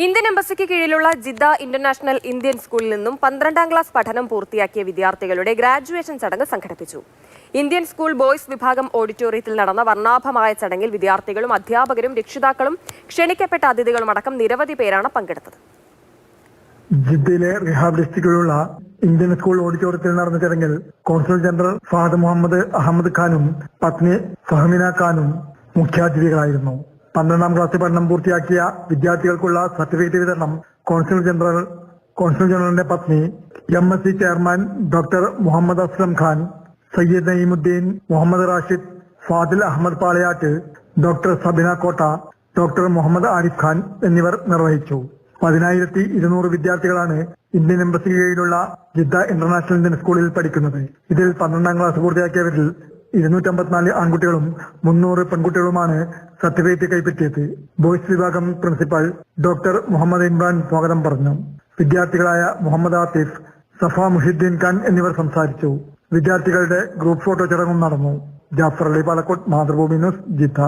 Indian എംബസിക്ക് കീഴിലുള്ള Jeddah international Indian സ്കൂളിൽ നിന്നും 12ാം ക്ലാസ് പഠനം പൂർത്തിയാക്കിയ വിദ്യാർത്ഥികളുടെ ഗ്രാജുവേഷൻ ചടങ്ങ് സംഘടിപ്പിച്ചു. ഇന്ത്യൻ സ്കൂൾ ബോയ്സ് വിഭാഗം ഓഡിറ്റോറിയത്തിൽ നടന്ന വർണ്ണാഭമായ ചടങ്ങിൽ വിദ്യാർത്ഥികളും അധ്യാപകരും രക്ഷിതാക്കളും ക്ഷണിക്കപ്പെട്ട അതിഥികളും അടക്കം നിരവധി പേരാണ് പങ്കെടുത്തത്. ജിദ്ദയിലെ റിഹാബ് ഡിസ്ട്രിക്റ്റിലുള്ള ഇന്ത്യൻ സ്കൂൾ ഓഡിറ്റോറിയത്തിൽ നടന്ന ചടങ്ങിൽ കോൺസുൽ ജനറൽ ഫഹദ് മുഹമ്മദ് അഹമ്മദ് ഖാനും പത്നി ഫഹ്മിന ഖാനും മുഖ്യാതിഥികളായിരുന്നു. 12ാം ക്ലാസ് പഠനം പൂർത്തിയാക്കിയ വിദ്യാർത്ഥികൾക്കുള്ള സർട്ടിഫിക്കറ്റ് വിതരണം കോൺസുൽ ജനറലിന്റെ പത്നി MSc chairman doctor Muhammad Aslam Khan, Syed Naeemuddin Muhammad Rashid, Fadil Ahmed Palayat, doctor Sabina Kotta, doctor Muhammad Arif Khan എന്നിവർ നിർവഹിച്ചു. 10,200 വിദ്യാർത്ഥികളാണ് ഇന്ത്യൻ എംബസിക്ക് കീഴിലുള്ള ജിദ്ദ ഇന്റർനാഷണൽ ഇന്ത്യൻ സ്കൂളിൽ പഠിക്കുന്നത്. ഇതിൽ 12ാം ക്ലാസ് പൂർത്തിയാക്കിയവരിൽ 254 ആൺകുട്ടികളും 300 പെൺകുട്ടികളുമാണ് സർട്ടിഫിക്കറ്റ് കൈപ്പറ്റിയത്. ബോയ്സ് വിഭാഗം പ്രിൻസിപ്പൽ ഡോക്ടർ മുഹമ്മദ് ഇമ്രാൻ സ്വാഗതം പറഞ്ഞു. വിദ്യാർത്ഥികളായ മുഹമ്മദ് ആസിഫ്, സഫ മുഹിദ്ദീൻ ഖാൻ എന്നിവർ സംസാരിച്ചു. വിദ്യാർത്ഥികളുടെ ഗ്രൂപ്പ് ഫോട്ടോ ചടങ്ങും നടന്നു. Jafar Ali Palakkode, Mathrubhumi news, Jeddah.